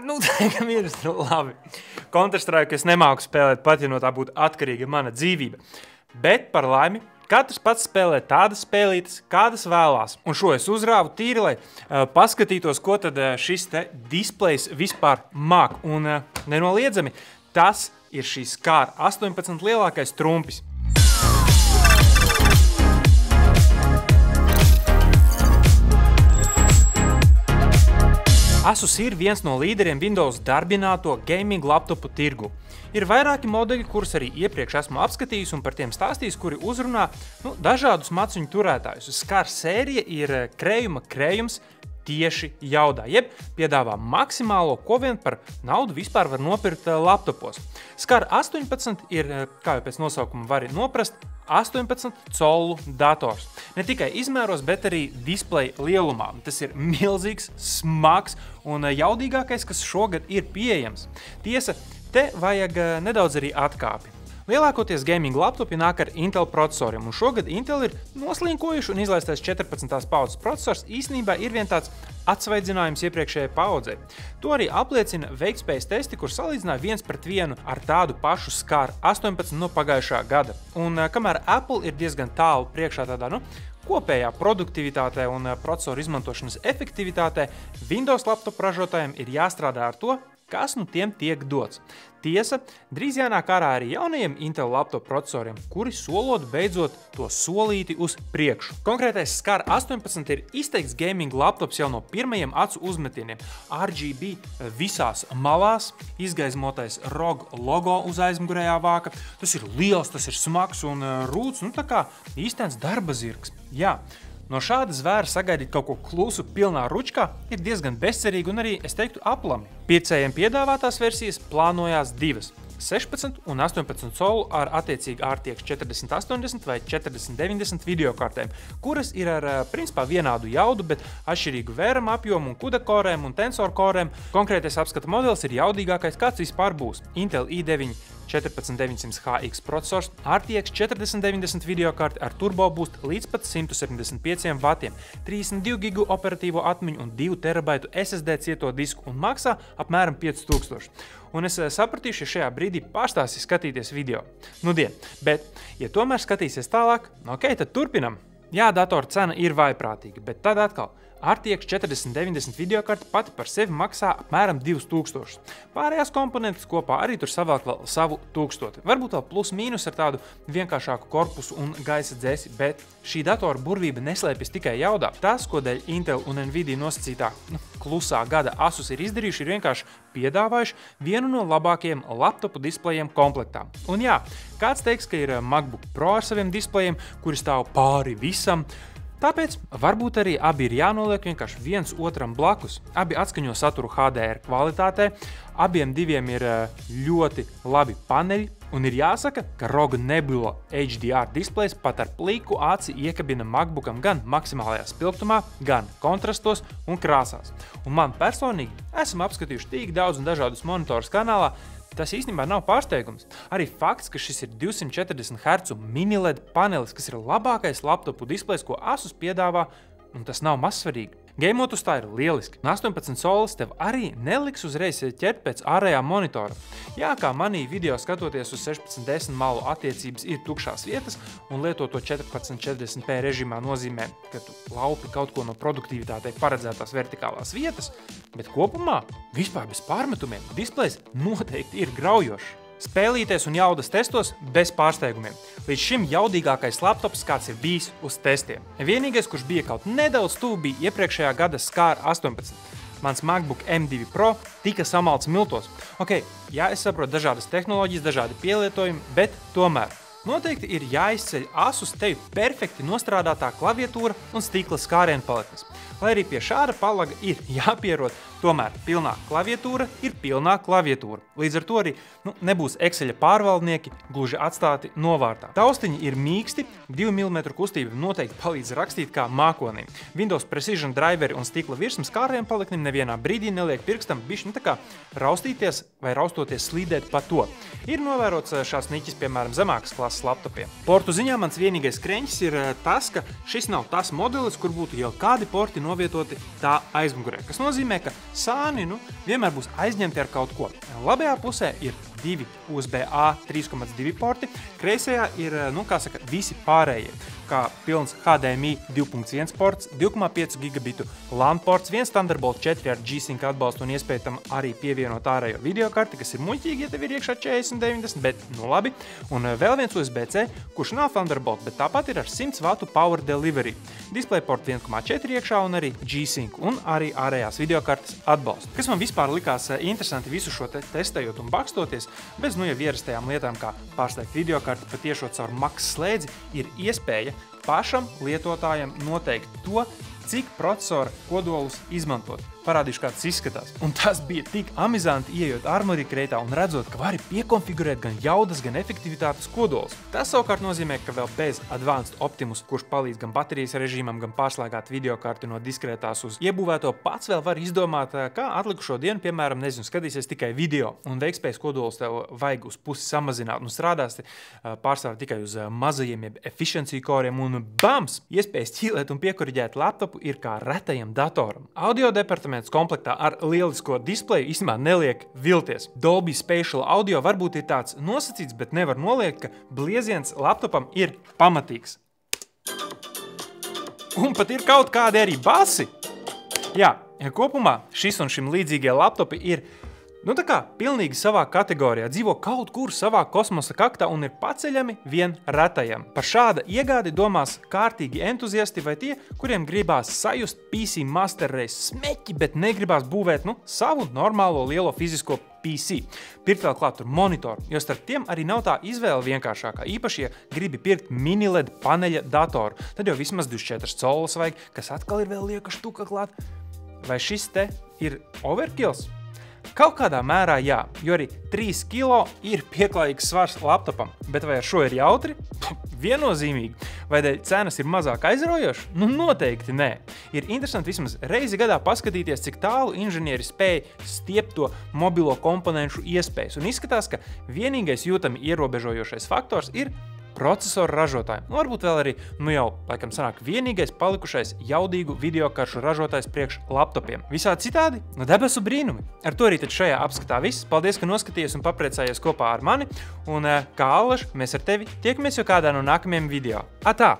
Nu, tagad ir labi. Counter-Strike es nemāku spēlēt, pat ja no tā būtu atkarīga mana dzīvība. Bet par laimi, katrs pats spēlē tādas spēlītes, kādas vēlās. Un šo es uzrāvu tīri, lai paskatītos, ko tad šis te displejs vispār māk. Un nenoliedzami, tas ir šīs Scar 18 lielākais trumpis. Asus ir viens no līderiem Windows darbināto gaming laptopu tirgu. Ir vairāki modeļi, kurus arī iepriekš esmu apskatījis un par tiem stāstījis, kuri uzrunā dažādus maciņu turētājus. Scar sērija ir krējums tieši jaudā, jeb piedāvā maksimālo, ko vien par naudu vispār var nopirkt laptopos. Scar 18 ir, kā jau pēc nosaukuma var noprast, 18 colu dators. Ne tikai izmēros, bet arī displeja lielumā. Tas ir milzīgs, smags un jaudīgākais, kas šogad ir pieejams. Tiesa, te vajag nedaudz arī atkāpi. Lielākoties gaming laptopi nāk ar Intel procesoriem, un šogad Intel ir noslinkojuši un izlaistais 14. paudzes procesors īstenībā ir vien tāds atsvaidzinājums iepriekšējai paudzei. To arī apliecina veiktspējas testi, kur salīdzināja 1:1 ar tādu pašu Scar 18 no pagājušā gada. Un kamēr Apple ir diezgan tālu priekšā tādā, kopējā produktivitātē un procesoru izmantošanas efektivitātē, Windows laptopu ražotājiem ir jāstrādā ar to, kas tiem tiek dots. Tiesa, drīz jānāk ārā arī jaunajiem Intel laptopu procesoriem, kuri solot beidzot to solīti uz priekšu. Konkrētais Scar 18 ir izteikts gaming laptops jau no pirmajiem acu uzmetieniem. RGB visās malās, izgaismotais ROG logo uz aizmugurējā vāka. Tas ir liels, tas ir smags un rūts, tā kā īstens darba zirgs. Jā. No šāda zvēra sagaidīt kaut ko klusu pilnā ručkā ir diezgan bezcerīgi un arī, es teiktu, aplami. Pircējiem piedāvātās versijas plānojās divas – 16 un 18 colu ar attiecīgi RTX 4080 vai 4090 videokartēm, kuras ir ar principā vienādu jaudu, bet atšķirīgu vēram apjomu un CUDA korēm un tensor korēm. Konkrētais apskata modelis ir jaudīgākais, kāds vispār būs. Intel i9 14900HX procesors, RTX 4090 videokarte ar turbo boost līdz pat 175 W, 32 GB operatīvo atmiņu un 2 TB SSD cieto disku un maksā apmēram 5000. Un es sapratīšu, ja šajā brīdī pārstāsi skatīties video. Bet, ja tomēr skatīsies tālāk, tad turpinam. Jā, datora cena ir vaiprātīga, bet tad atkal RTX 4090 videokarte pati par sevi maksā apmēram 2000. Pārējās komponentes kopā arī tur savelk vēl savu 1000. Varbūt vēl plus mīnus ar tādu vienkāršāku korpusu un gaisa dzēsi, bet šī datora burvība neslēpjas tikai jaudā. Tas, ko dēļ Intel un Nvidia nosacītā klusā gada Asus ir izdarījuši, ir vienkārši piedāvājuši vienu no labākajiem laptopu displejiem komplektā. Un jā, kāds teiks, ka ir MacBook Pro ar saviem displejiem, kuri stāv pāri visam. Tāpēc varbūt arī abi ir jānoliek vienkārši viens otram blakus. Abi atskaņo saturu HDR kvalitātē, abiem diviem ir ļoti labi paneļi, un ir jāsaka, ka ROG Nebula HDR displejs pat ar pliku aci iekabina MacBookam gan maksimālajā spilgtumā, gan kontrastos un krāsās. Un man personīgi esam apskatījuši tik daudz un dažādus monitorus kanālā, tas īstenībā nav pārsteigums. Arī fakts, ka šis ir 240 Hz mini LED panelis, kas ir labākais laptopu displejs, ko Asus piedāvā, un tas nav mazsvarīgi. Geimot uz tā ir lieliski. 18 solis tev arī neliks uzreiz ķert pēc ārējā monitora. Jā, kā manī video skatoties uz 16:10 malu attiecības ir tukšās vietas, un lietoto 1440p režīmā nozīmē, ka tu laupi kaut ko no produktivitātei paredzētās vertikālās vietas, bet kopumā, vispār bez pārmetumiem, displejs noteikti ir graujošs. Spēlīties un jaudas testos bez pārsteigumiem. Līdz šim jaudīgākais laptops, kāds ir bijis uz testiem. Vienīgais, kurš bija kaut nedaudz tuvu, bija iepriekšējā gada Scar 18. Mans MacBook M2 Pro tika samalts miltos. Jā, es saprotu dažādas tehnoloģijas, dažādi pielietojumi, bet tomēr noteikti ir jāizceļ Asus tevi perfekti nostrādātā klaviatūra un stikla skārienu paletnes. Lai arī pie šāda palaga ir jāpierod, tomēr pilnā klaviatūra ir pilnā klaviatūra. Līdz ar to arī nebūs Exceļa pārvaldnieki gluži atstāti novārtā. Taustiņi ir mīksti, 2 mm kustība noteikti palīdz rakstīt kā mākonī. Windows Precision driveri un stikla virsmas skārienu paliknim nevienā brīdī neliek pirkstam bišķi tā kā raustīties vai raustoties slīdēt pa to. Ir novērots šās niķis, piemēram, zemākas klases laptopiem. Portu ziņā mans vienīgais kreņķis ir tas, ka šis nav tas modelis, kur būtu jau kādi porti novietoti tā aizmugurē, kas nozīmē, ka sāni vienmēr būs aizņemti ar kaut ko. Labajā pusē ir 2 USB-A 3.2 porti, kreisajā ir, visi pārējie, kā pilns HDMI 2.1 ports, 2.5 gigabitu LAN ports, viens Thunderbolt 4 ar G-Sync atbalstu un iespēju tam arī pievienot ārējo videokarti, kas ir muļķīgi, ja tev ir iekšā 4090, bet labi. Un vēl viens USB-C, kurš nav Thunderbolt, bet tāpat ir ar 100 W power delivery. DisplayPort 1.4 iekšā un arī G-Sync un arī ārējās videokartes atbalstu. Kas man vispār likās interesanti visu šo testējot un bakstoties, bez jau ierastajām lietām, kā pārslēgt videokarti patiešot caur Max slēdzi, ir iespēja pašam lietotājam noteikt to, cik procesora kodolus izmantot. Parādīšu, kā tas izskatās. Un tas bija tik amizanti, ieejot Armoury Crate un redzot, ka vari piekonfigurēt gan jaudas, gan efektivitātes kodolus. Tas savukārt nozīmē, ka vēl bez Advanced Optimus, kurš palīdz gan baterijas režīmam, gan pārslēgāt videokarti no diskrētās uz iebūvēto, pats vēl var izdomāt, kā atlikušo dienu, piemēram, skatīsies tikai video un veikspējas kodolus tev vajag uz pusi samazināt un strādās pārsvarā tikai uz mazajiem efficiency koriem un bams! Iespējas ķīlēt un piekoriģēt laptopu ir kā retajam datoram. Audio departaments komplektā ar lielisko displeju īstenībā neliek vilties. Dolby Spatial Audio varbūt ir tāds nosacīts, bet nevar noliekt, ka blieziens laptopam ir pamatīgs. Un pat ir kaut kādi arī basi. Jā, kopumā šis un šim līdzīgie laptopi ir pilnīgi savā kategorijā, dzīvo kaut kur savā kosmosa kaktā un ir paceļami vien retajam. Par šāda iegādi domās kārtīgi entuziasti vai tie, kuriem gribās sajust PC Master Race smeķi, bet negribās būvēt savu normālo lielo fizisko PC. Pirkt vēl klāt tur monitoru, jo starp tiem arī nav tā izvēle vienkāršākā. Īpaši, ja gribi pirkt mini LED paneļa datoru, tad jau vismaz 24 colas vajag, kas atkal ir vēl lieka štuka klāt. Vai šis te ir overkills? Kaut kādā mērā jā, jo arī 3 kilo ir pieklājīgs svars laptopam, bet vai ar šo ir jautri? Viennozīmīgi. Vai dēļ cenas ir mazāk aizraujošas? Noteikti nē. Ir interesanti vismaz reizi gadā paskatīties, cik tālu inženieri spēja stiept to mobilo komponenšu iespējas, un izskatās, ka vienīgais jūtami ierobežojošais faktors ir procesoru ražotājiem. Varbūt vēl arī, laikam sanāk, vienīgais palikušais jaudīgu videokaršu ražotājs priekš laptopiem. Visādi citādi, debesu brīnumi. Ar to arī tad šajā apskatā viss. Paldies, ka noskatījies un papriecājies kopā ar mani. Un kā Allaž, mēs ar tevi tiekamies jau kādā no nākamajiem video. Atā!